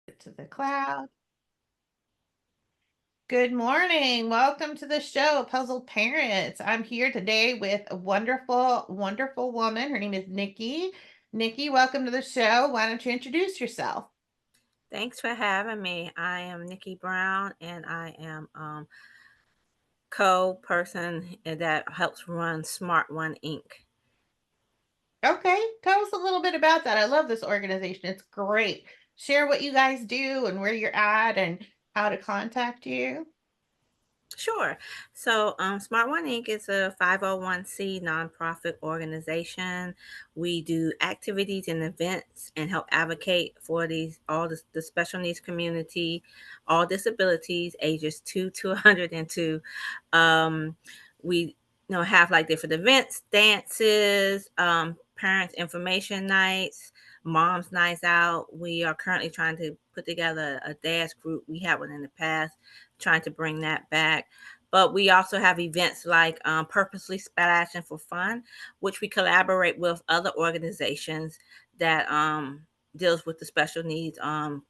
To the cloud. Good morning. Welcome to the show, Puzzled Parents. I'm here today with a wonderful, wonderful woman. Her name is Nickie. Nickie, welcome to the show. Why don't you introduce yourself? Thanks for having me. I am Nickie Brown, and I am co-person that helps run Smart One Inc. Okay, tell us a little bit about that. I love this organization. It's great. Share what you guys do and where you're at and how to contact you. Sure. So, Smart One Inc. is a 501c nonprofit organization. We do activities and events and help advocate for all the special needs community, all disabilities, ages 2 to 102. Um, we have like different events, dances, parents information nights, moms nights out. We are currently trying to put together a dance group. We had one in the past, trying to bring that back. But we also have events like Purposely Splashing for Fun, which we collaborate with other organizations that deals with the special needs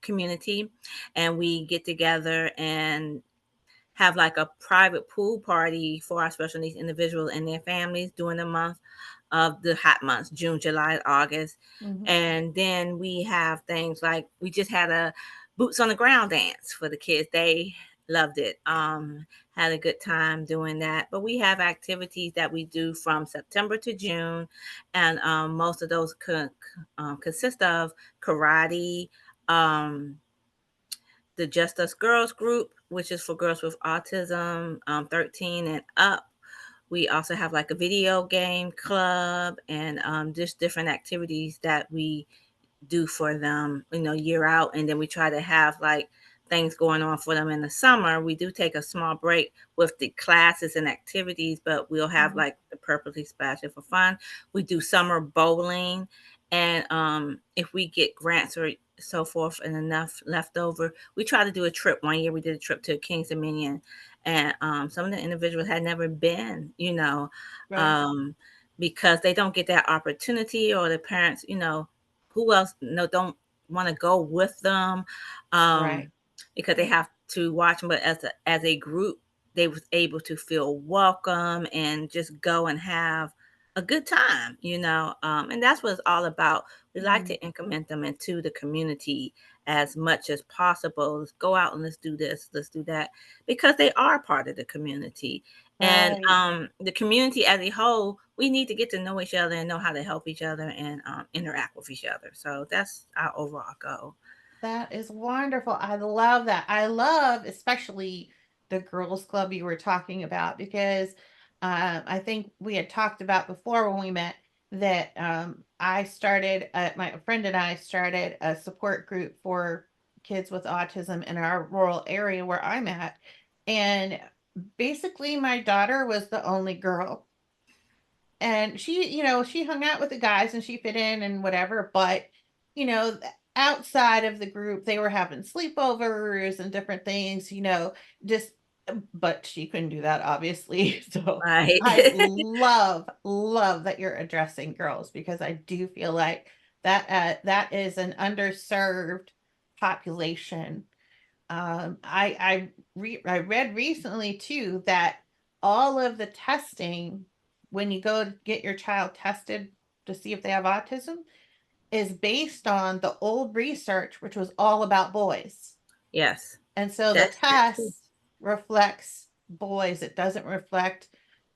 community, and we get together and have like a private pool party for our special needs individuals and their families during the month of the hot months, June, July, August. Mhm. And then we have things like we just had a boots on the ground dance for the kids. They loved it. Had a good time doing that. But we have activities that we do from September to June, and most of those consist of karate, um, the Just Us Girls group, which is for girls with autism, 13 and up. We also have like a video game club and just different activities that we do for them, year out. And then we try to have like things going on for them in the summer. We do take a small break with the classes and activities, but we'll have Mhm. like the Purposely Splashing for Fun. We do summer bowling. And if we get grants or so forth and enough left over, we try to do a trip. One year we did a trip to Kings Dominion, and some of the individuals had never been, Right. um, because they don't get that opportunity, or the parents, who else don't want to go with them, Right. because they have to watch them. But as a group, they was able to feel welcome and just go and have a good time, and that's what it's all about. We like Mhm. to increment them into the community as much as possible. Let's go out and let's do this, let's do that, because they are part of the community. And Right. the community as a whole, we need to get to know each other and know how to help each other and interact with each other. So that's our overall goal. That is wonderful. I love that. I love especially the girls club you were talking about because I think we had talked about before when we met that I started, my friend and I started a support group for kids with autism in our rural area where I'm at. And basically, my daughter was the only girl. And she hung out with the guys and she fit in and whatever, but, outside of the group, they were having sleepovers and different things, just but she couldn't do that, obviously. So Right. I love, love that you're addressing girls because I do feel like that is an underserved population. I read recently too that all of the testing when you go to get your child tested to see if they have autism is based on the old research, which was all about boys. Yes, And so the that's true. test reflects boys. It doesn't reflect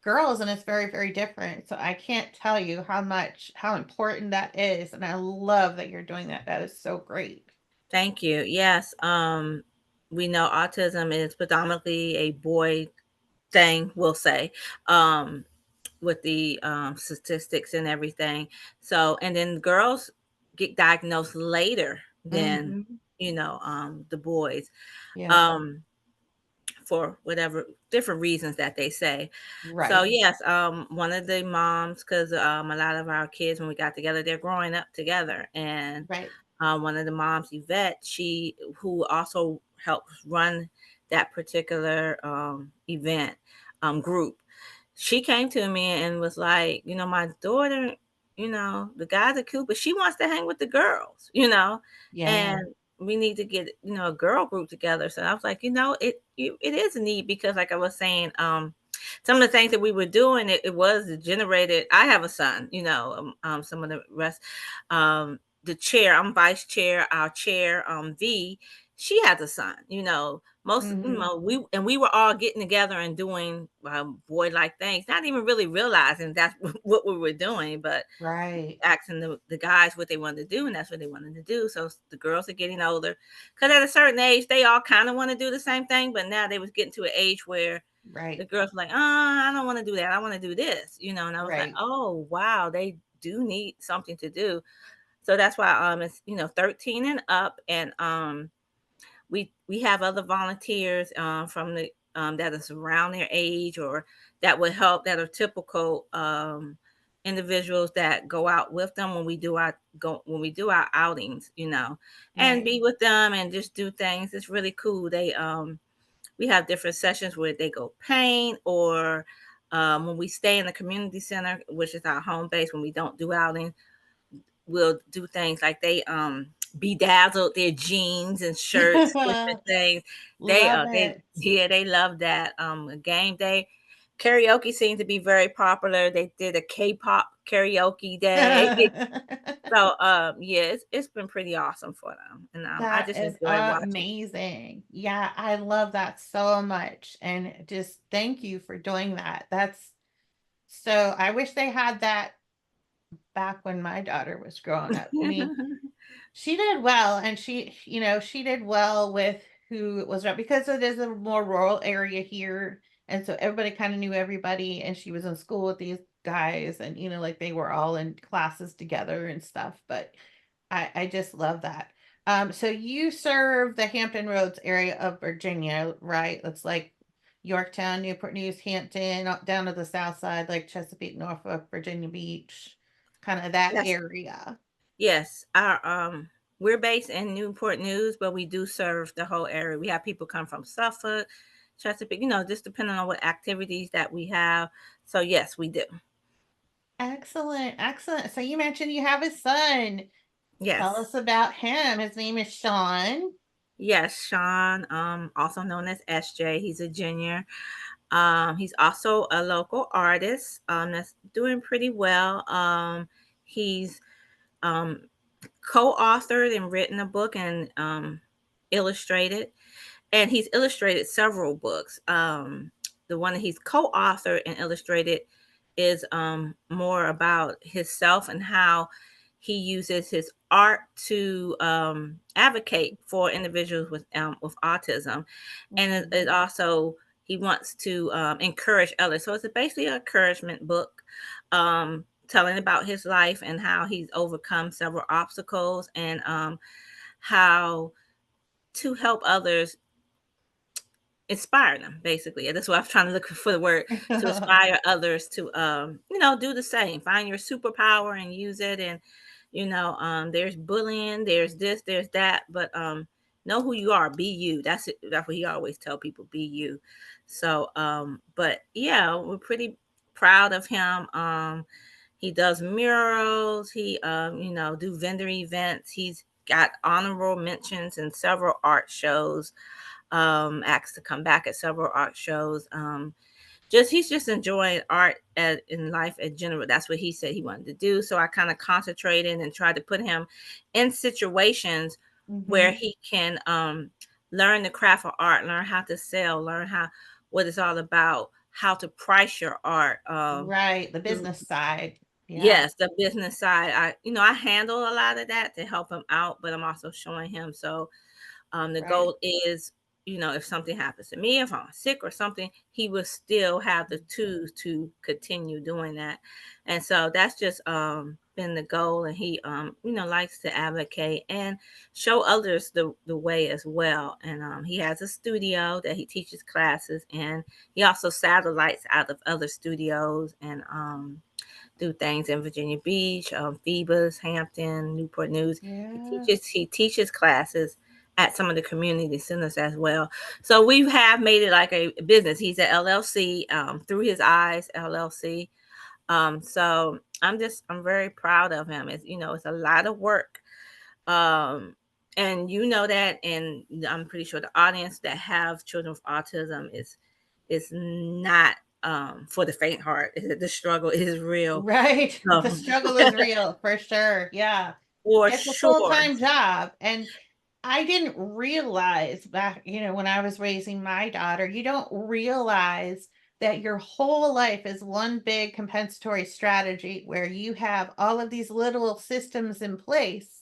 girls, and it's very, very different. So I can't tell you how important that is. And I love that you're doing that. That is so great. Thank you. Yes, we know autism is predominantly a boy thing, we'll say, with the statistics and everything. So, and then girls get diagnosed later than Hmm. the boys. Yeah. Um, for whatever different reasons that they say. So Right. yes, one of the moms, because a lot of our kids when we got together, they're growing up together, and Right. one of the moms, Yvette, she who also helps run that particular event group, she came to me and was like, my daughter, the guys are cute, but she wants to hang with the girls, Yeah. and we need to get, a girl group together. So I was like, it is a need because, like I was saying, some of the things that we were doing, it was generated. I have a son, some of the rest, the chair, I'm vice chair, our chair, V, she has a son, most, Mhm. we were all getting together and doing boy like things, not even really realizing that's what we were doing, but Right. asking the guys what they wanted to do, and that's what they wanted to do. So the girls are getting older because at a certain age, they all kind of want to do the same thing, but now they was getting to an age where the Right. girls were like, I don't want to do that. I want to do this, and I was like, Right. oh, wow, they do need something to do. So that's why it's 13 and up, and we have other volunteers from the that is around their age or that would help, that are typical individuals that go out with them when we do our outings, and Right. be with them and just do things. It's really cool. They We have different sessions where they go paint, or when we stay in the community center, which is our home base, when we don't do outings, we'll do things like they bedazzled their jeans and shirts, different things. Love They it. yeah, they love that. Game day karaoke seemed to be very popular. They did a K-pop karaoke day. So yeah, it's been pretty awesome for them. And I That just is enjoy watching. amazing. Yeah, I love that so much. And just thank you for doing that. That's so, I wish they had that back when my daughter was growing up. I mean, she did well, and she did well with who it was around because it is a more rural area here, and so everybody kinda knew everybody, and she was in school with these guys, and, like, they were all in classes together and stuff, but I just love that. So you serve the Hampton Roads area of Virginia, right? That's like Yorktown, Newport News, Hampton, down to the south side, like Chesapeake, Norfolk, Virginia Beach, kinda that Yes, area. yes. Our we're based in Newport News, but we do serve the whole area. We have people come from Suffolk, Chesapeake, just depending on what activities that we have. So yes, we do. Excellent, excellent. So you mentioned you have a son. Tell Yes. us about him. His name is Sean. Yes, Sean, also known as SJ. He's a junior. He's also a local artist that's doing pretty well. He's um, co-authored and written a book and illustrated, and he's illustrated several books. The one that he's co-authored and illustrated is more about himself and how he uses his art to advocate for individuals with autism, and it Mhm. also he wants to encourage others. So it's basically an encouragement book, telling about his life and how he's overcome several obstacles, and how to help others, inspire them, basically. And that's what I'm trying to look for the word, to inspire others to do the same. Find your superpower and use it. And there's bullying, there's this, there's that, but know who you are, be you. That's it. That's what he always tell people, be you. So but yeah, we're pretty proud of him. He does murals, he do vendor events. He's got honorable mentions in several art shows, asked to come back at several art shows. Just he's just enjoying art in life in general. That's what he said he wanted to do. So I kind of concentrated and tried to put him in situations where Mhm. he can learn the craft of art, learn how to sell, learn how what it's all about, how to price your art. Right, the business side. Yeah. Yes, the business side. I handle a lot of that to help him out, but I'm also showing him. So the Right. goal is, if something happens to me, if I'm sick or something, he will still have the tools to continue doing that. And so that's just been the goal. And he likes to advocate and show others the way as well. And he has a studio that he teaches classes, and he also satellites out of other studios, and do things in Virginia Beach, Phoebus, Hampton, Newport News. He Yeah. teaches classes at some of the community centers as well. So we have made it like a business. He's an LLC, Through His Eyes LLC. So I'm very proud of him. It's a lot of work. Um, And you know that, and I'm pretty sure the audience that have children with autism is not for the faint heart. The struggle is real. Right. The Um, struggle is real for sure. Yeah. for It's a sure. full-time job. And I didn't realize back, when I was raising my daughter, you don't realize that your whole life is one big compensatory strategy where you have all of these little systems in place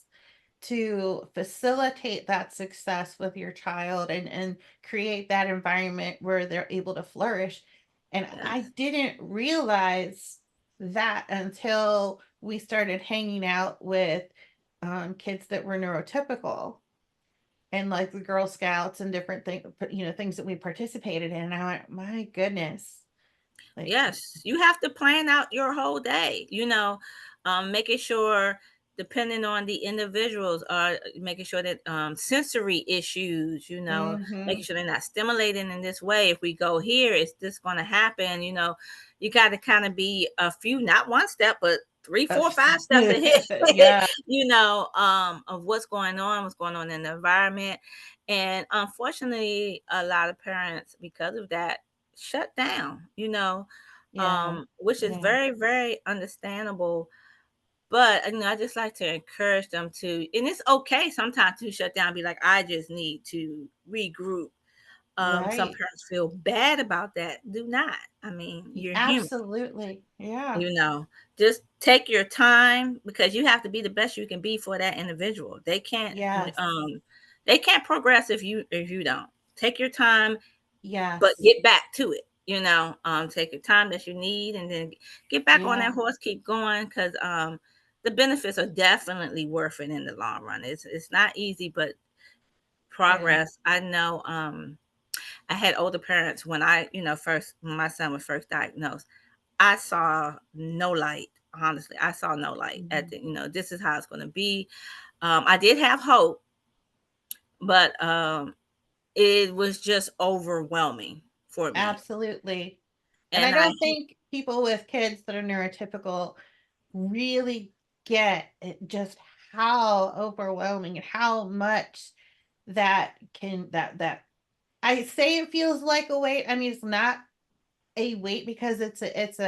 to facilitate that success with your child and create that environment where they're able to flourish. And I Yes. didn't realize that until we started hanging out with kids that were neurotypical and like the Girl Scouts and different things, things that we participated in. And I went, my goodness, like, Yes, you have to plan out your whole day, making sure, depending on the individuals, making sure that sensory issues, making mm-hmm. sure they're not stimulating in this way. If we go here, is this going to happen? You got to kind of be a few, not one step, but three, four, five steps ahead, Yeah, of what's going on in the environment. And unfortunately, a lot of parents, because of that, shut down, yeah, which is yeah, very, very understandable. But I just like to encourage them to, and it's okay sometimes to shut down, be like, I just need to regroup. Some right. parents feel bad about that. Do not. I mean, you're human. Absolutely. Yeah. you know just take your time, because you have to be the best you can be for that individual. Yes. They can't progress if you don't take your time, but Yes. get back to it. Take your time that you need, and then get back on Yeah. that horse, keep going, because the benefits are definitely worth it in the long run. It's not easy, but Yeah. progress. I know. I had older parents when first, when my son was first diagnosed. I saw no light. Honestly, I saw no light at Mhm. this is how it's going to be. I did have hope, but it was just overwhelming for me. Absolutely. And I And I don't think people with kids that are neurotypical really get just how overwhelming and how much that I say it feels like a weight. I mean, it's not a weight because it's a it's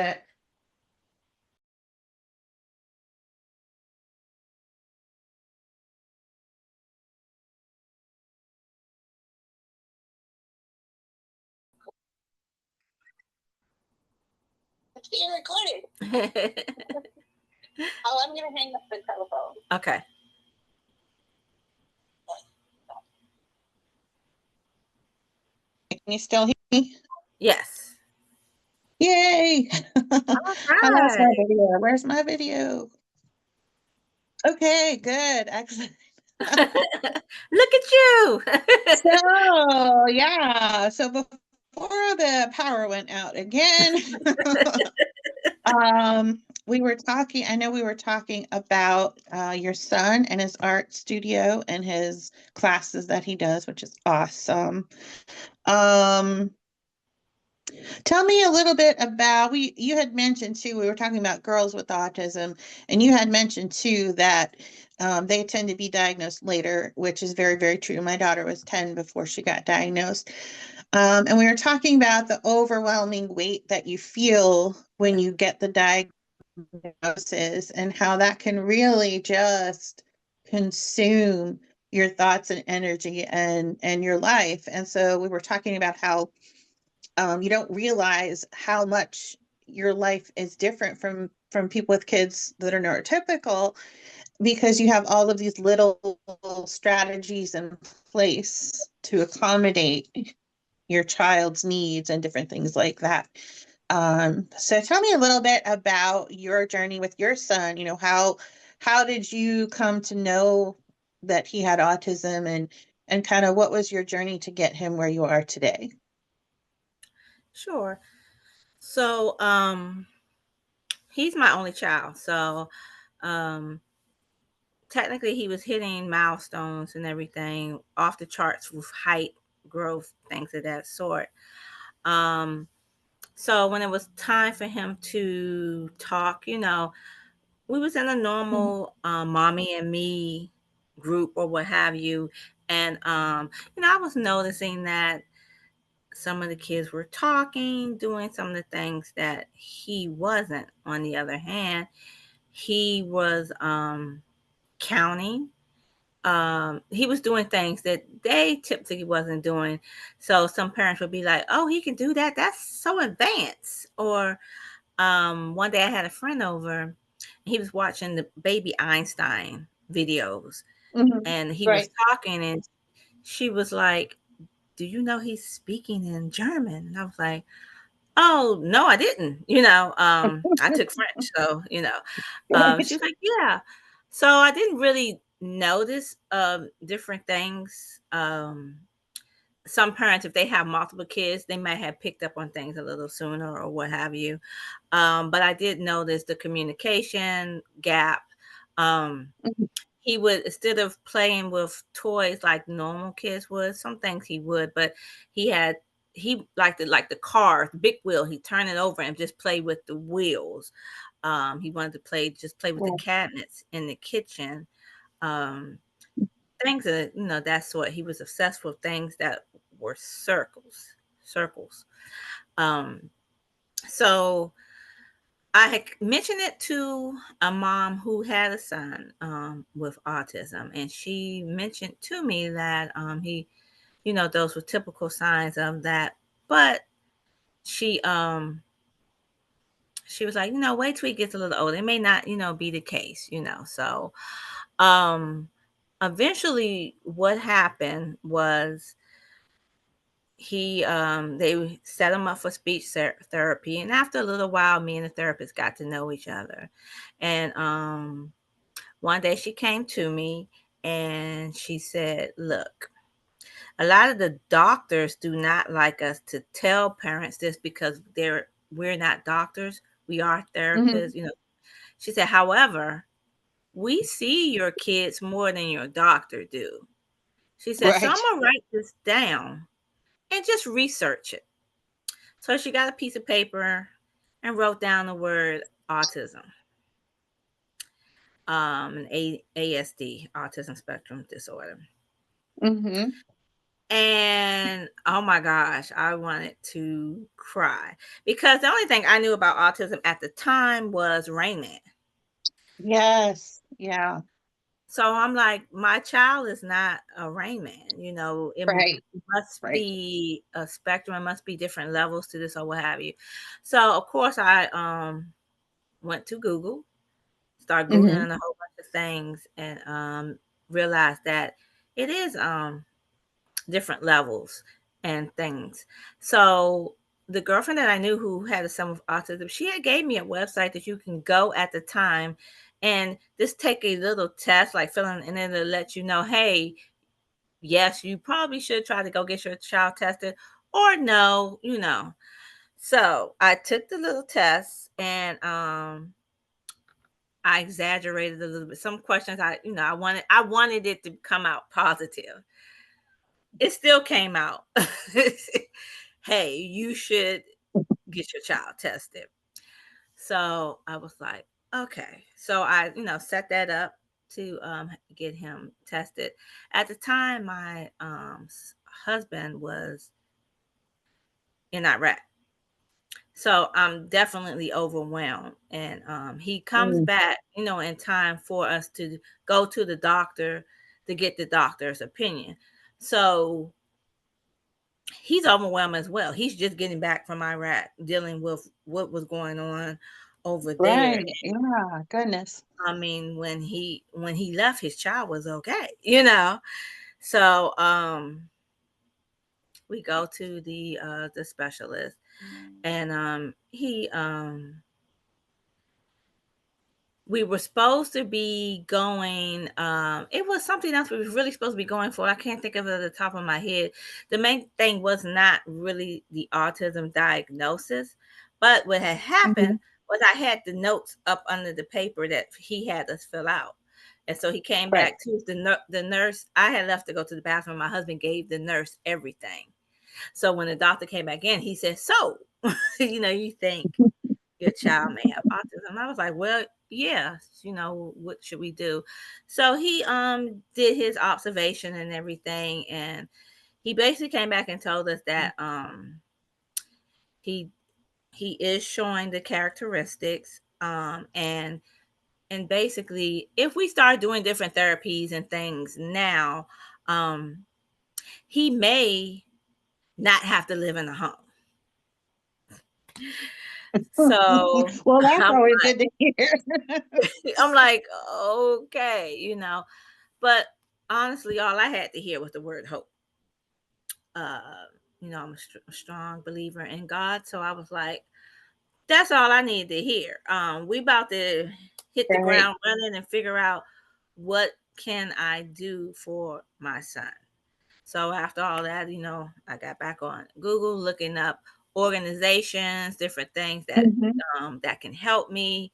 being recorded. Oh, I'm gonna hang up the telephone. Okay. Can you still hear me? Yes. Yay! All I lost my right. video. Where's my video? Okay, good. Excellent. Look at you. So, yeah. So before the power went out again, I know we were talking about your son and his art studio and his classes that he does, which is awesome. Um, Tell me a little bit about you had mentioned too, we were talking about girls with autism, and you had mentioned too that they tend to be diagnosed later, which is very, very true. My daughter was 10 before she got diagnosed. And we were talking about the overwhelming weight that you feel when you get the diagnosis and how that can really just consume your thoughts and energy and your life. And so we were talking about how you don't realize how much your life is different from people with kids that are neurotypical because you have all of these little strategies in place to accommodate your child's needs and different things like that. So tell me a little bit about your journey with your son. How did you come to know that he had autism and kind of what was your journey to get him where you are today? Sure. So, he's my only child. So, um, technically, he was hitting milestones and everything off the charts with height, growth, things of that sort. Um, so when it was time for him to talk, we was in a Mhm. normal mommy and me. group or what have you. And I was noticing that some of the kids were talking, doing some of the things that he wasn't. On the other hand, he was counting. He was doing things that they typically wasn't doing. So some parents would be like, "Oh, he can do that. That's so advanced." Or one day I had a friend over. He was watching the baby Einstein videos, Mhm. and he was Right. talking, and she was like, "Do you know he's speaking in German?" And I was like, "Oh, no, I didn't." I took French, so, she Right. was like, "Yeah." So I didn't really notice, different things. Some parents, if they have multiple kids, they might have picked up on things a little sooner or what have you. But I did notice the communication gap. Um, Mhm. he would, instead of playing with toys like normal kids would, some things he would, but he had he liked it like the car, the big wheel, he turn it over and just play with the wheels. He wanted to play with the Yeah. cabinets in the kitchen. Um, things that, that's what he was obsessed with, things that were circles. Um, so I had mentioned it to a mom who had a son with autism, and she mentioned to me that he, those were typical signs of that. But she she was like, wait till he gets a little older. It may not, be the case. So um eventually what happened was they set him up for speech therapy, and after a little while me and the therapist got to know each other. And one day she came to me and she said, "Look, a lot of the doctors do not like us to tell parents this because we're not doctors, we are Mhm. therapists." She said, "However, we see your kids more than your doctor do." She said, "So I'm Right. gonna write this down and just research it." So she got a piece of paper and wrote down the word autism, an ASD, autism spectrum disorder. Mhm. And oh my gosh, I wanted to cry because the only thing I knew about autism at the time was Rain Man. Yes. Yeah. So I'm like, my child is not a Rain Man. It Right. must Right. be a spectrum. It must be different levels to this or what have you. So of course I went to Google, started Mhm. Googling a whole bunch of things, and realized that it is different levels and things. So the girlfriend that I knew who had a son with autism, she had gave me a website that you can go at the time and just take a little test, like filling, and then it'll let you know, hey, yes, you probably should try to go get your child tested, or no. So I took the little test, and I exaggerated a little bit. Some questions I wanted it to come out positive. It still came out. Hey, you should get your child tested. So I was like, okay. So I, set that up to get him tested. At the time, my husband was in Iraq. So I'm definitely overwhelmed. And he comes Mm. back, in time for us to go to the doctor to get the doctor's opinion. So he's overwhelmed as well. He's just getting back from Iraq, dealing with what was going on over there. Right. Yeah. Goodness. I mean, when he left, his child was okay. So we go to the specialist, and he we were supposed to be going, it was something else we was really supposed to be going for. I can't think of it at the top of my head. The main thing was not really the autism diagnosis, but what had happened Mhm. was I had the notes up under the paper that he had us fill out. And so he came Right. back to the nurse. I had left to go to the bathroom. My husband gave the nurse everything. So when the doctor came back in, he said, "So, you think your child may have autism." I was like, "Well, yeah, what should we do? So he did his observation and everything, and he basically came back and told us that he he is showing the characteristics, and basically if we start doing different therapies and things now, um he may not have to live in a home. So Well, that's I'm always good to hear. I'm like, okay, but honestly, all I had to hear was the word hope. Uh, I'm a strong believer in God, so I was like, that's all I need to hear. We about to hit the Right. ground running and figure out what can I do for my son. So after all that, I got back on Google looking up organizations, different things Mhm, that can help me.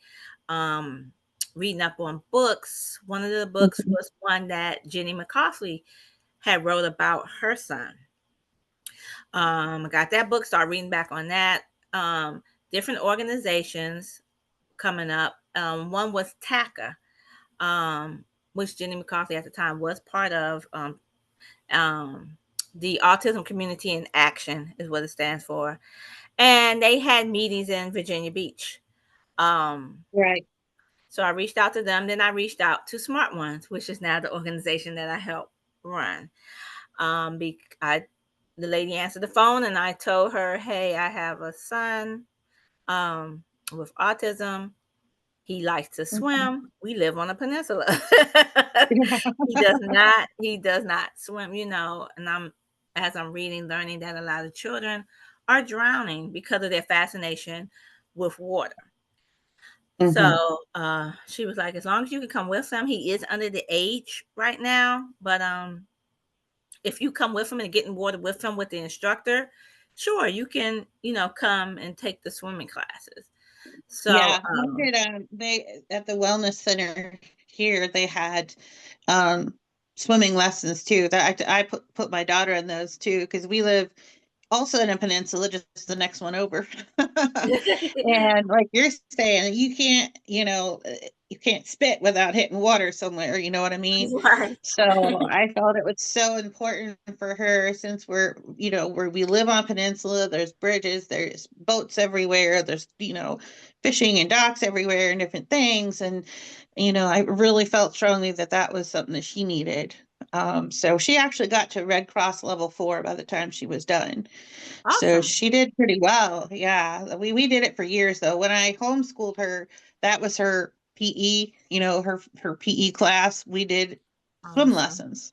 Um, Reading up on books. One of the books mhm, was one that Jenny McCauley had wrote about her son. I got that book, started reading back on that. Different organizations coming up. One was TACA, which Jenny McCarthy at the time was part of. Um, the Autism Community in Action is what it stands for. And they had meetings in Virginia Beach. Um, right. so I reached out to them. Then I reached out to Smart Ones, which is now the organization that I help run. The lady answered the phone and I told her, hey, I have a son with autism. He likes to Mhm. swim. We live on a peninsula. He does not swim, and as I'm reading, learning that a lot of children are drowning because of their fascination with water. Mhm. So she was like, as long as you can come with him, he is under the age right now, but if you come with him and get in water with him with the instructor, sure, you can, come and take the swimming classes. So Yeah, I did, they at the wellness center here, they had, um, swimming lessons too, that I put my daughter in those too, because we live also in a peninsula, just the next one over. And like you're saying, you can't spit without hitting water somewhere, you know what I mean? right. So I felt it was so important for her since where we live on peninsula, there's bridges, there's boats everywhere, there's, fishing and docks everywhere and different things. And, I really felt strongly that that was something that she needed. So she actually got to Red Cross level 4 by the time she was done. So Awesome. she did pretty well. Yeah. We did it for years though. When I homeschooled her, that was her PE, her PE class. We did swim Awesome. lessons.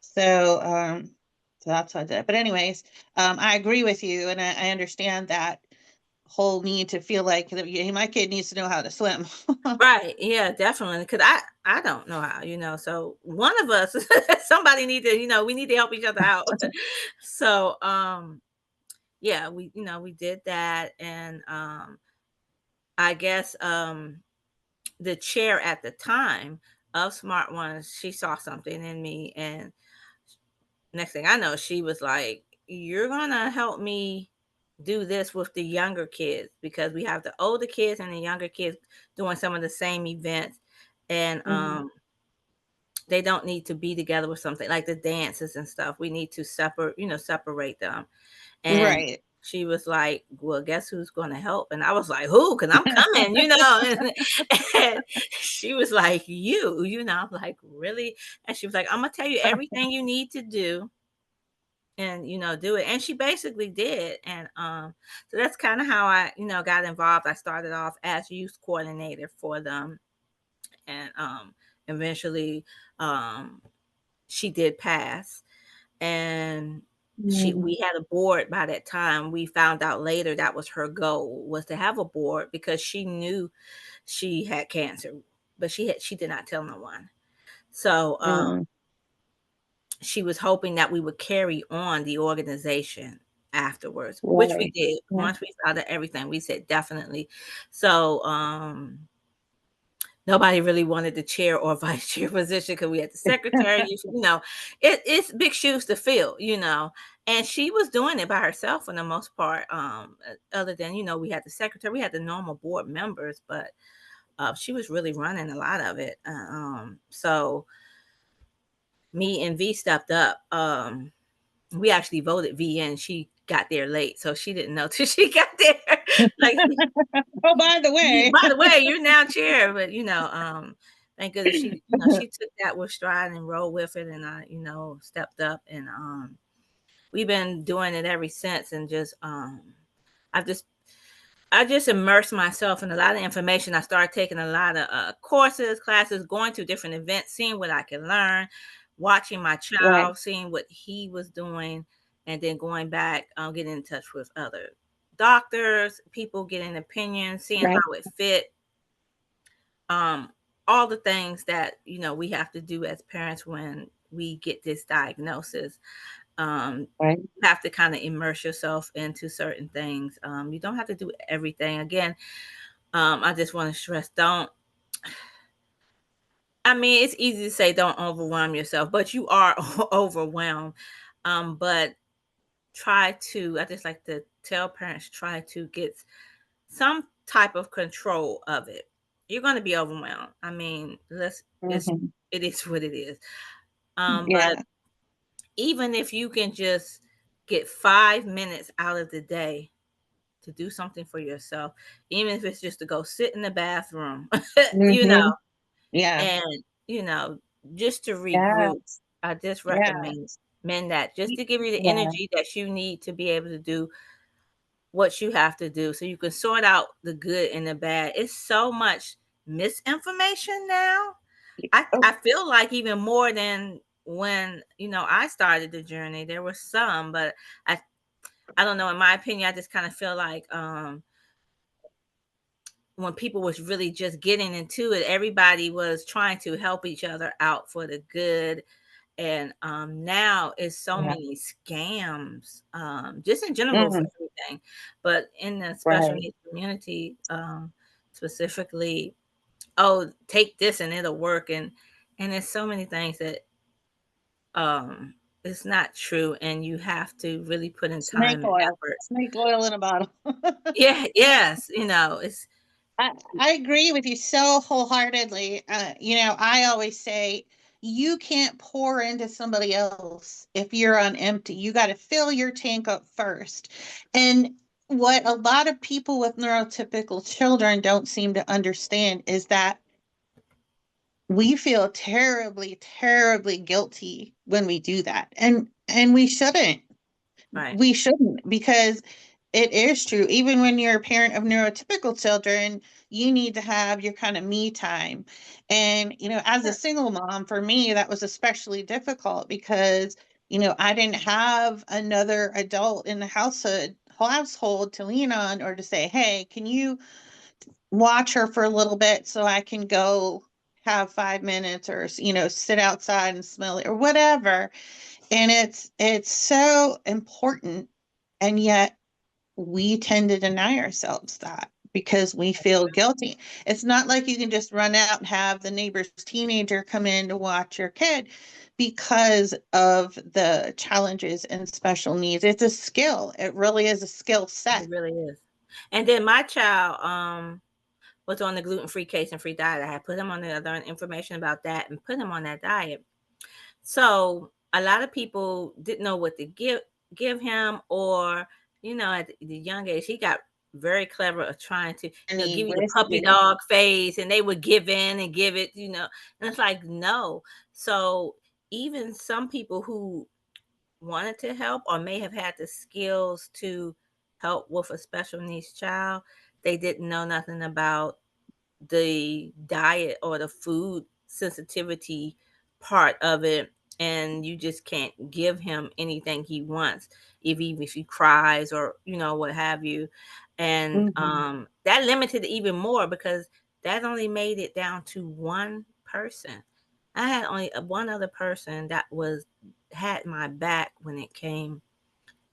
So that's what I did. But anyways, I agree with you and I understand that whole need to feel like that, "Yeah, my kid needs to know how to swim." Right. Yeah, definitely. Because I don't know how, so one of us, somebody need to, we need to help each other out. So yeah, we did that. And I guess the chair at the time of Smart Ones, she saw something in me, and next thing I know, she was like, you're gonna help me do this with the younger kids, because we have the older kids and the younger kids doing some of the same events. And Mhm. they don't need to be together with something like the dances and stuff. We need to separate them. And Right. she was like, well, guess who's going to help? And I was like, who? Because I'm coming, and she was like, I'm like, really? And she was like, I'm gonna tell you everything you need to do, and do it. And she basically did. And so that's kind of how I got involved. I started off as youth coordinator for them. And eventually um she did pass. And Mm, we had a board. By that time, we found out later that was her goal, was to have a board, because she knew she had cancer, but she did not tell no one. So mm, she was hoping that we would carry on the organization afterwards, which we right. did. Yeah. Once we found out everything, we said definitely. So nobody really wanted the chair or vice chair position, because we had the secretary. It's big shoes to fill, and she was doing it by herself for the most part. Other than we had the secretary, we had the normal board members, but She was really running a lot of it. So me and V stepped up. We actually voted V in. She got there late, so she didn't know till she got there. Like, Oh, by the way. by the way, you're now chair, but thank goodness she took that with stride and rolled with it, and I stepped up, and we've been doing it ever since, and just I've just I just immersed myself in a lot of information. I started taking a lot of courses, classes, going to different events, seeing what I can learn, watching my Right, child, seeing what he was doing, and then going back, getting in touch with other doctors, people getting opinions, seeing right, how it fit. Um, all the things that we have to do as parents when we get this diagnosis. right. You have to kind of immerse yourself into certain things. You don't have to do everything. Again, I just want to stress, don't. I mean, it's easy to say don't overwhelm yourself, but you are overwhelmed. But try to. I just like to tell parents, try to get some type of control of it. You're going to be overwhelmed. I mean, Mhm. it is what it is. But Yeah. even if you can just get 5 minutes out of the day to do something for yourself, even if it's just to go sit in the bathroom, you know, Mhm. Yeah. and you know, just to regroup. Yes. I just recommend Yes. that just Y to give you the Yeah. energy that you need to be able to do what you have to do so you can sort out the good and the bad. It's so much misinformation now. I Oh, feel like even more than when I started the journey. There was some, but I I don't know. In my opinion, I just kind of feel like when people was really just getting into it, everybody was trying to help each other out for the good. And now it's so yeah. many scams, just in general for Mhm. everything, but in the special Right. needs community, specifically, oh, take this and it'll work, and there's so many things that um it's not true, and you have to really put in Snake time and oil. effort. Snake oil in a bottle. Yeah, yes, it's I agree with you so wholeheartedly. I always say you can't pour into somebody else if you're on empty. You got to fill your tank up first. And what a lot of people with neurotypical children don't seem to understand is that we feel terribly, terribly guilty when we do that. And we shouldn't. right. We shouldn't, because it is true. Even when you're a parent of neurotypical children, you need to have your kind of me time. And, as a Yeah, single mom, for me, that was especially difficult because, I didn't have another adult in the household to lean on or to say, hey, can you watch her for a little bit so I can go have 5 minutes or, sit outside and smell it or whatever. And it's so important, and yet we tend to deny ourselves that because we feel guilty. It's not like you can just run out and have the neighbor's teenager come in to watch your kid because of the challenges and special needs. It's a skill. It really is a skill it set. really is. And then my child was on the gluten-free casein-free diet. I had put him on the other information about that and put him on that diet. So a lot of people didn't know what to give him, or at the young age, he got very clever of trying to Any give you the risk, puppy dog face, and they would give in and give it, and it's like no. So even some people who wanted to help or may have had the skills to help with a special needs child, they didn't know nothing about the diet or the food sensitivity part of it, and you just can't give him anything he wants if he cries or what have you. And Mhm. that limited it even more because that only made it down to one person. I had only one other person that was had my back when it came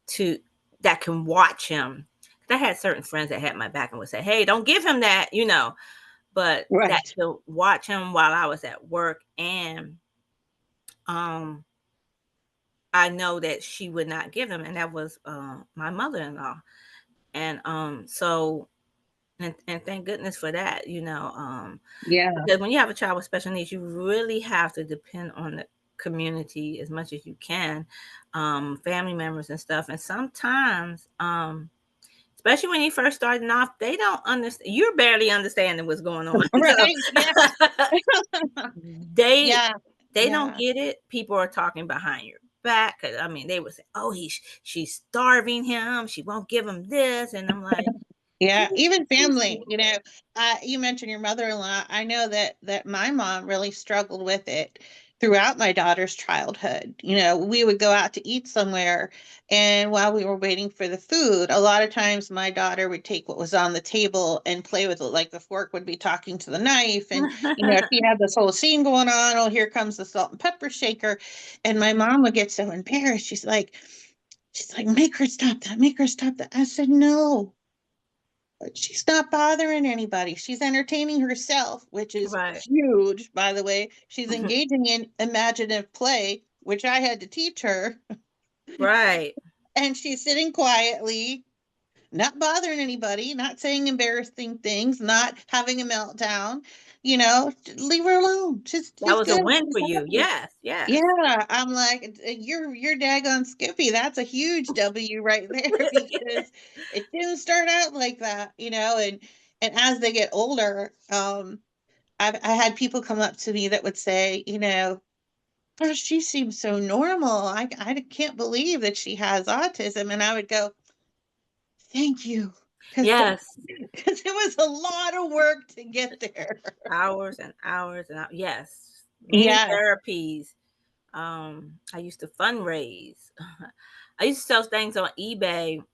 to that can watch him. I had certain friends that had my back and would say, hey, don't give him that, but that Right. to watch him while I was at work, and um I know that she would not give him, and that was my mother-in-law. And so And thank goodness for that, Yeah. because when you have a child with special needs, you really have to depend on the community as much as you can, family members and stuff. And sometimes, especially when you first starting off, they don't understand. You're barely understanding what's going on. So Right. Yeah. they Yeah. they don't Yeah. get it. People are talking behind your back. 'Cause, I mean, they would say, "Oh, she's starving him. She won't give him this," and I'm like, Yeah, "Please, even please family, do it." you mentioned your mother-in-law. I know that my mom really struggled with it throughout my daughter's childhood. We would go out to eat somewhere, and while we were waiting for the food, a lot of times my daughter would take what was on the table and play with it, like the fork would be talking to the knife, and she had this whole scene going on. Oh, here comes the salt and pepper shaker, and my mom would get so embarrassed. She's like, make her stop that, make her stop that. I said, no. She's not bothering anybody. She's entertaining herself, which is Right. huge, by the way. She's engaging in imaginative play, which I had to teach her. Right. And she's sitting quietly, not bothering anybody, not saying embarrassing things, not having a meltdown. Leave her alone. She's That she's was a good. win She's for you. happy. Yes, yes. Yeah, I'm like, you're daggone Skippy. That's a huge W right there because it didn't start out like that, and as they get older, I had people come up to me that would say, oh, she seems so normal. I can't believe that she has autism, and I would go, thank you, because Yes. it was a lot of work to get there. Hours and hours and yes. Many Yeah. therapies. I used to fundraise. I used to sell things on eBay,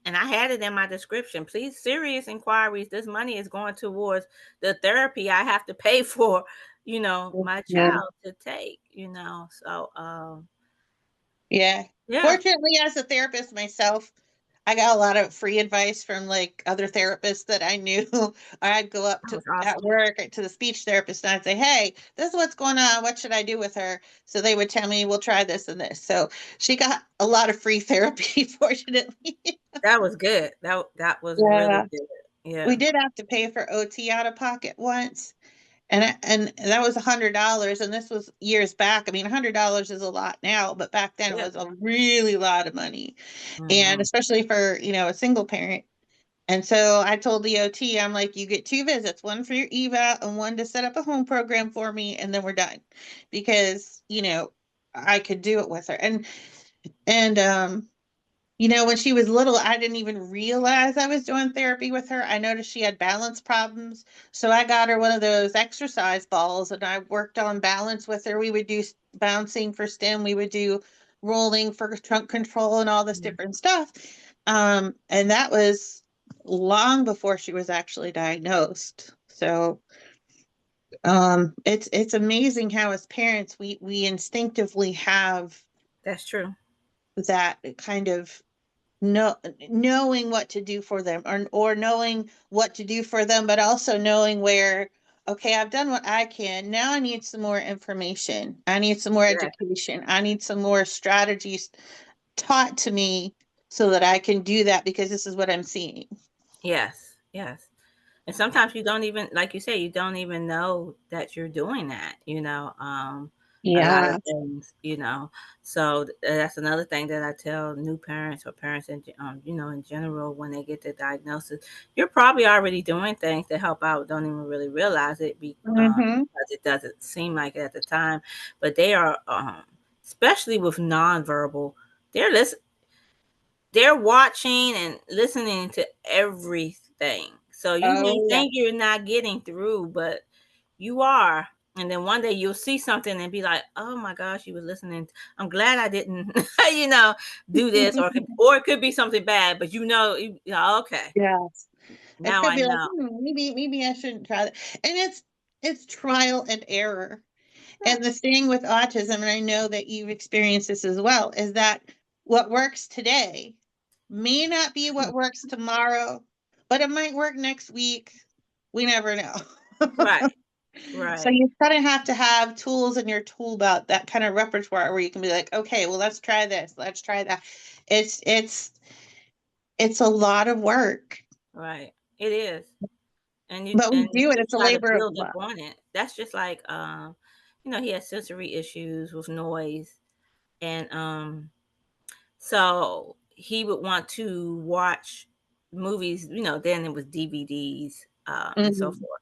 and I had it in my description. Please, serious inquiries. This money is going towards the therapy I have to pay for, my Yeah. child to take, So, Yeah. yeah, Fortunately, as a therapist myself, I got a lot of free advice from like other therapists that I knew. I'd go up that to was at awesome. work to the speech therapist and I'd say, "Hey, this is what's going on. What should I do with her?" So they would tell me, "We'll try this and this." So she got a lot of free therapy, fortunately. That was good. That was really Yeah. good. We Yeah. did have to pay for OT out of pocket once, and that was $100, and this was years back. I mean, $100 is a lot now, but back then it Yeah. was a really lot of money, and Mhm. especially for a single parent. And so I told the OT, I'm like, you get 2 visits, one for your eval and one to set up a home program for me, and then we're done, because I could do it with her. And when she was little, I didn't even realize I was doing therapy with her. I noticed she had balance problems. So I got her one of those exercise balls and I worked on balance with her. We would do bouncing for stem, we would do rolling for trunk control and all this Mhm. different stuff. And that was long before she was actually diagnosed. So it's amazing how as parents we instinctively have That's true. that kind of know knowing what to do for them, or knowing what to do for them, but also knowing where, okay, I've done what I can. Now I need some more information. I need some more Yeah. education. I need some more strategies taught to me so that I can do that because this is what I'm seeing. Yes. Yes. And sometimes you don't even, like you say, you don't even know that you're doing that, a lot of Yeah. things, So that's another thing that I tell new parents or parents in general, when they get the diagnosis, you're probably already doing things to help out, don't even really realize it, Mm-hmm. because it doesn't seem like it at the time. But they are, especially with nonverbal, they're listen, they're watching and listening to everything. So you may Oh yeah. think you're not getting through, but you are. And then one day you'll see something and be like, "Oh my gosh, you were listening. I'm glad I didn't, do this." Or it could be something bad, but okay, Yes. It now could I be like, know. maybe I shouldn't try that. And it's trial and error. Yeah. And the thing with autism, and I know that you've experienced this as well, is that what works today may not be what works tomorrow, but it might work next week. We never know. Right, So right, you kind of have to have tools in your tool belt, that kind of repertoire where you can be like, okay, well, let's try this, let's try that. It's it's it's a lot of work. right. It is. And But we you do it. It's a try to labor of build up love. on it. That's just like he has sensory issues with noise, and so he would want to watch movies. Then it was DVDs and so Mhm. forth.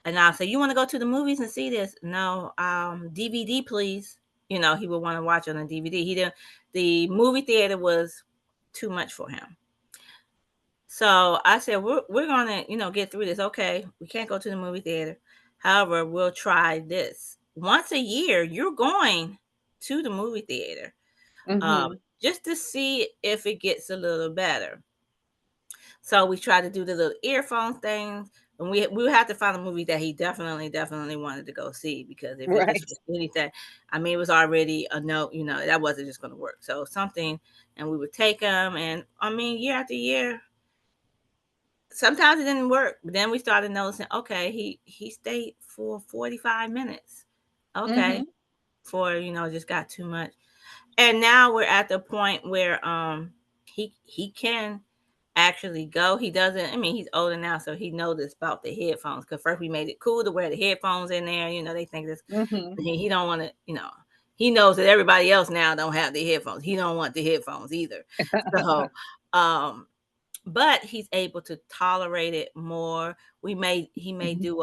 And I'll say, "You want to go to the movies and see this?" "No, DVD, please." He would want to watch on a DVD. He didn't. The movie theater was too much for him. So I said, we're gonna, get through this. Okay, we can't go to the movie theater. However, we'll try this. Once a year, you're going to the movie theater, um, Mhm. just to see if it gets a little better. So we tried to do the little earphone things, and we would have to find a movie that he definitely wanted to go see, because if it just Right. was anything, I mean, it was already a no, that wasn't just going to work. So something, and we would take him, and I mean, year after year, sometimes it didn't work. But then we started noticing, okay, he stayed for 45 minutes. Okay. Mhm. For, just got too much. And now we're at the point where he can actually go. He doesn't, I mean, he's older now, so he knows about the headphones. Cause first we made it cool to wear the headphones in there. They think this, Mhm. he don't want to, he knows that everybody else now don't have the headphones. He don't want the headphones either. So but he's able to tolerate it more. He may Mhm. do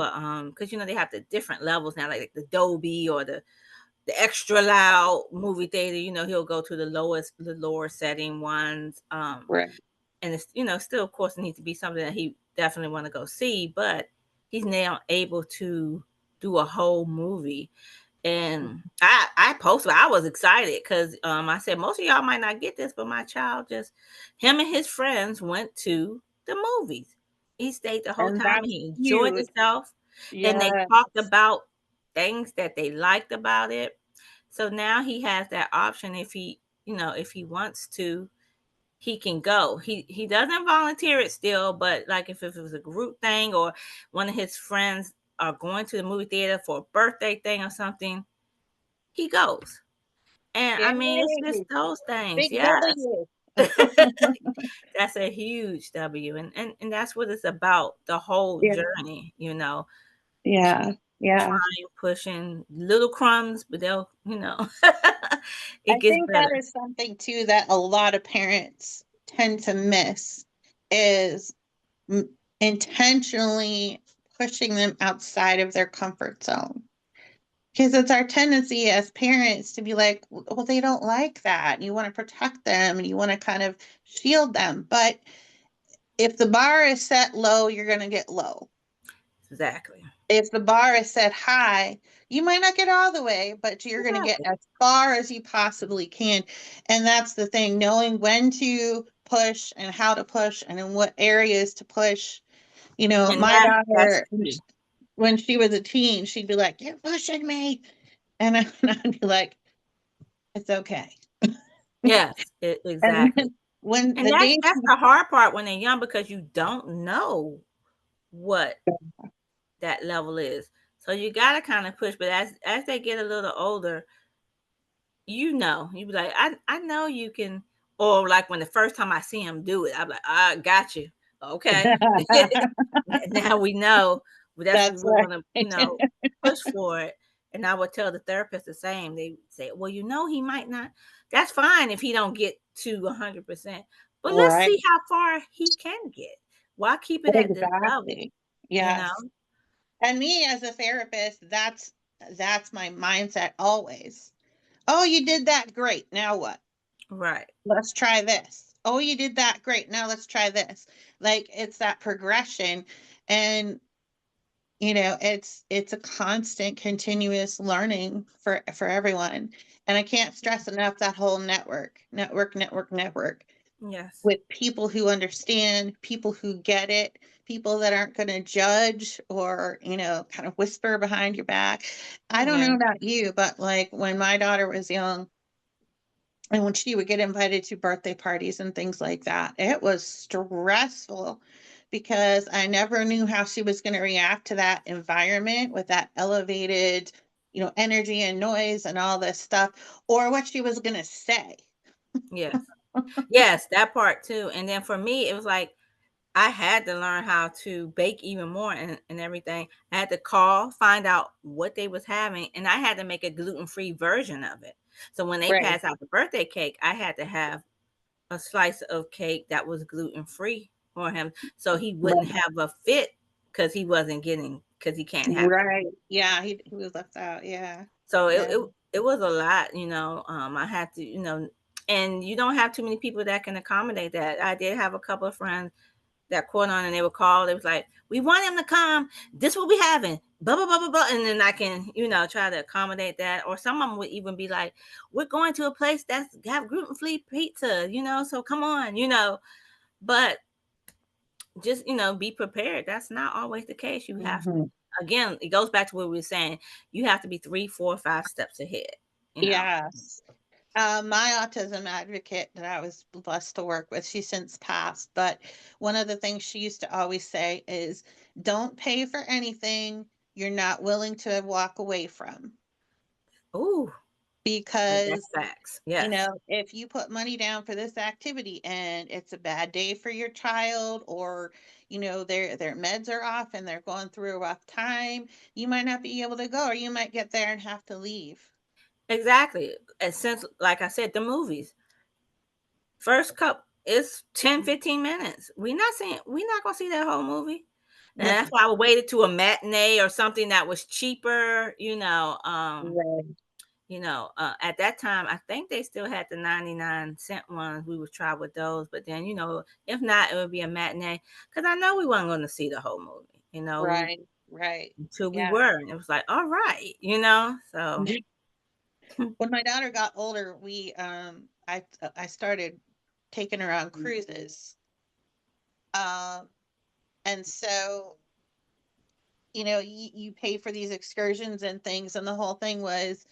because they have the different levels now, like the Dolby or the extra loud movie theater. He'll go to the lower setting ones. Right. And it's still, of course, it needs to be something that he definitely want to go see, but he's now able to do a whole movie. And I posted, I was excited because I said, most of y'all might not get this, but my child him and his friends went to the movies. He stayed the whole And time. that's He enjoyed huge. himself, and they Yes. talked about things that they liked about it. So now he has that option. If he wants to, he can go. He doesn't volunteer it still, but like if it was a group thing, or one of his friends are going to the movie theater for a birthday thing or something, he goes. And I mean, it's just Yay. those things. Big Yes. W. That's a huge W. And that's what it's about, the whole Yeah. journey, Yeah. Yeah. trying, pushing little crumbs, but they'll, it I gets think that better. is something too that a lot of parents tend to miss is intentionally pushing them outside of their comfort zone. Because it's our tendency as parents to be like, well, they don't like that. You want to protect them and you want to kind of shield them. But if the bar is set low, you're going to get low. Exactly. If the bar is set high, you might not get all the way, but you're going to get Exactly. as far as you possibly can. And that's the thing, knowing when to push and how to push and in what areas to push. And My that's daughter, key. when she was a teen, she'd be like, "You're pushing me." And I'd be like, "It's okay." Yes, And exactly. then when And the that's day that's the hard part when they're young, because you don't know what that level is. So you gotta kind of push, but as they get a little older, you be like, I know you can. Or like when the first time I see him do it, I'm like, I got you. Okay. Now we know. But that's what that's we want to, right. push for it. And I would tell the therapist the same. They say, well, he might not. That's fine if he don't get to 100%. But let's Right. see how far he can get. Why keep it at this level? Exactly. You know? Yes. And me as a therapist, that's my mindset always. Oh, you did that great. Now what? Right. Let's try this. Oh, you did that great. Now let's try this. Like it's that progression. And it's a constant continuous learning for everyone. And I can't stress enough that whole network Yes. with people who understand, people who get it, people that aren't going to judge or, kind of whisper behind your back. I don't Yeah. know about you, but like when my daughter was young and when she would get invited to birthday parties and things like that, it was stressful because I never knew how she was going to react to that environment with that elevated, energy and noise and all this stuff, or what she was going to say. Yes. Yes, that part too. And then for me, it was like, I had to learn how to bake even more and everything. I had to call, find out what they was having, and I had to make a gluten-free version of it. So when they Right. passed out the birthday cake, I had to have a slice of cake that was gluten-free for him so he wouldn't Right. have a fit because he wasn't getting because he can't have it. Right. Yeah, he was left out. Yeah. So Yeah. it was a lot, I had to, and you don't have too many people that can accommodate that. I did have a couple of friends that caught on and they would call. They was like, "We want him to come. This what we having. Blah blah blah blah blah." And then I can, try to accommodate that. Or some of them would even be like, "We're going to a place that's have gluten free pizza, so come on." But just be prepared. That's not always the case. You have Mhm. again, it goes back to what we were saying. You have to be 3, 4, 5 steps ahead. You know. Yes. My autism advocate that I was blessed to work with, she's since passed, but one of the things she used to always say is, don't pay for anything you're not willing to walk away from. Ooh, that's Because, facts. Yes. if you put money down for this activity and it's a bad day for your child, or, their meds are off and they're going through a rough time, you might not be able to go, or you might get there and have to leave. Exactly. And since, like I said, the movies, first cup is 10, 15 minutes. We're not gonna see that whole movie. And that's Right. why I waited to a matinee or something that was cheaper, Right. at that time I think they still had the 99-cent ones. We would try with those, but then, if not, it would be a matinee. Because I know we weren't going to see the whole movie, Right. Right. until we Yeah. were. And it was like, all right, so When my daughter got older, I started taking her on cruises. Um, and so, you pay for these excursions and things, and the whole thing was,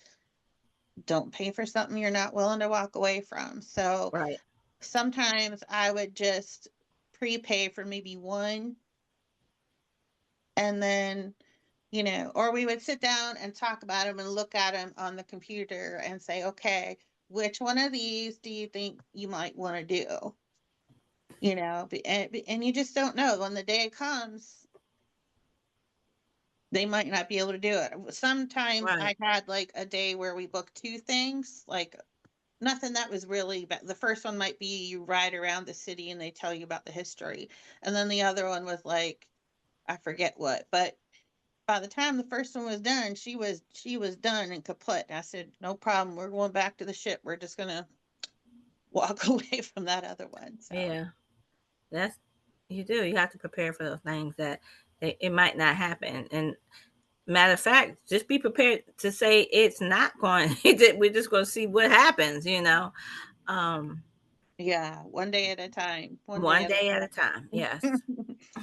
don't pay for something you're not willing to walk away from. So right. sometimes I would just prepay for maybe one, and then, or we would sit down and talk about them and look at them on the computer and say, okay, which one of these do you think you might want to do? And you just don't know when the day comes, they might not be able to do it. Sometimes Right. I had like a day where we booked two things, like nothing that was really, but the first one might be you ride around the city and they tell you about the history. And then the other one was like, I forget what, but by the time the first one was done, she was done and kaput. I said, no problem. We're going back to the ship. We're just gonna walk away from that other one. So Yeah. That's you do. You have to prepare for those things that it might not happen. And matter of fact, just be prepared to say it's not going. We're just going to see what happens. Um, yeah, one day at a time. One day one at a day at a time. Yes.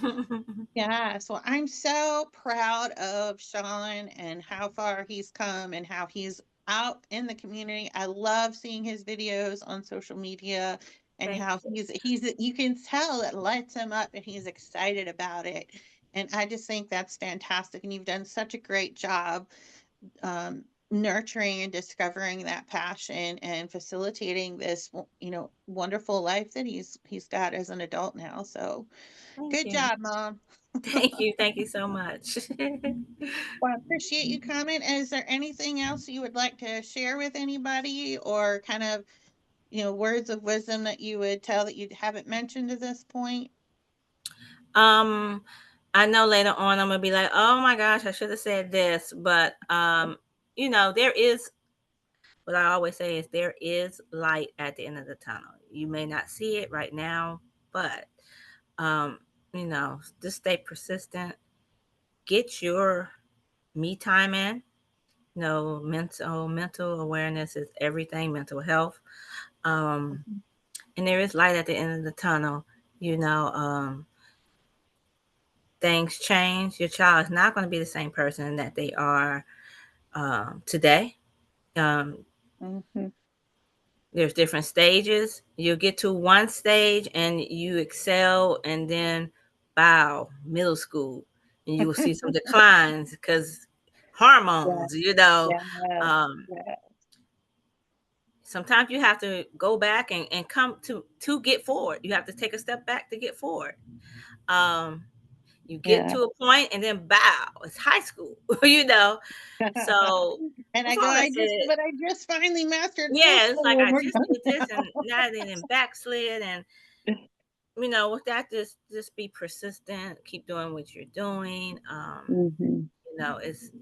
time. Yeah, so I'm so proud of Sean and how far he's come and how he's out in the community. I love seeing his videos on social media and Thank how you. he's you can tell it lights him up and he's excited about it. And I just think that's fantastic. And you've done such a great job nurturing and discovering that passion and facilitating this, wonderful life that he's got as an adult now. So Thank good you. job, Mom. Thank you. Thank you so much. Well, I appreciate you coming. Is there anything else you would like to share with anybody, or kind of, words of wisdom that you would tell that you haven't mentioned to this point? um, I know later on I'm gonna be like, oh my gosh, I should have said this, but there is what I always say is there is light at the end of the tunnel. You may not see it right now, but um, just stay persistent. Get your me time in. Mental awareness is everything. Mental health, um, and there is light at the end of the tunnel. You know, things change. Your child is not going to be the same person that they are today. Um, Mhm. there's different stages. You'll get to one stage and you excel, and then bow, middle school, and you will see some declines because Yeah, hormones. yeah, Um, yeah. sometimes you have to go back and come to get forward. You have to take a step back to get forward. Um, you get Yeah. to a point and then bow. It's high school, you know. So And I that's go, all I said. but I just finally mastered Yeah, first it's like one. I We're just did this and now they didn't backslid. And with that, just be persistent, keep doing what you're doing. Mm-hmm.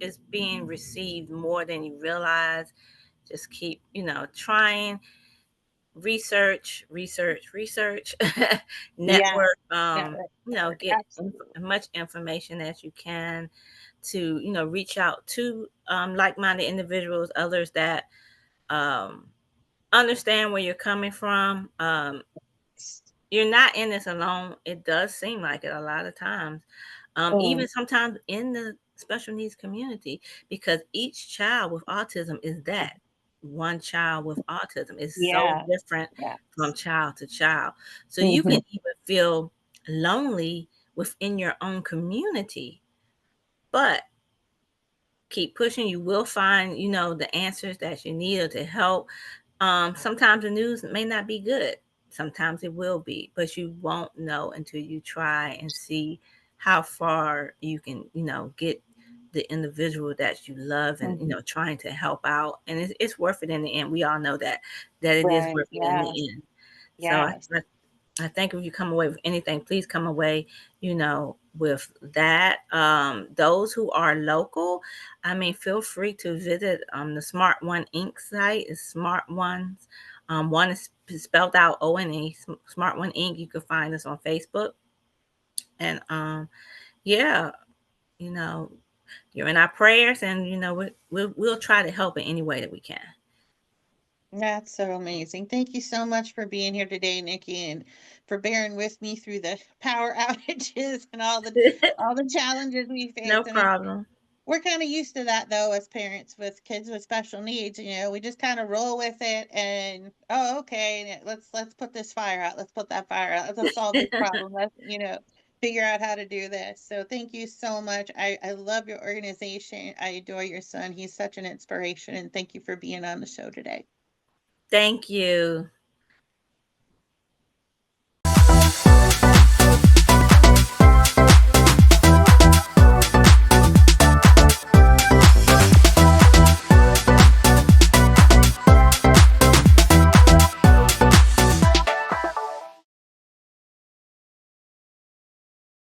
It's being received more than you realize. Just keep, trying, research, Yeah. network, Network. get Absolutely. as much information as you can to, reach out to like-minded individuals, others that um, understand where you're coming from. You're not in this alone. It does seem like it a lot of times, Oh, even sometimes in the special needs community, because each child with autism is that one child with autism is so yeah. different Yeah. from child to child. So you Mm-hmm. can even feel lonely within your own community, but keep pushing. You will find, the answers that you need or to help. Sometimes the news may not be good. Sometimes it will be, but you won't know until you try and see how far you can, get the individual that you love and, Mm-hmm. trying to help out. And it's worth it in the end. We all know that it is Right. worth it in Yeah. the end. So Yes. I think if you come away with anything, please come away, with that. Those who are local, I mean, feel free to visit the Smart One Inc. site. It's Smart Ones. One is spelled out ONE, Smart One Inc. You can find us on Facebook. And yeah, you know, you're in our prayers, and we'll try to help in any way that we can. That's so amazing. Thank you so much for being here today, Nikki, and for bearing with me through the power outages and all the challenges we face. No I mean, problem. we're kind of used to that though as parents with kids with special needs. We just kind of roll with it and oh, okay, let's put this fire out. Let's put that fire out. Let's solve this problem. Let's figure out how to do this. So thank you so much. I love your organization. I adore your son. He's such an inspiration, and thank you for being on the show today. Thank you.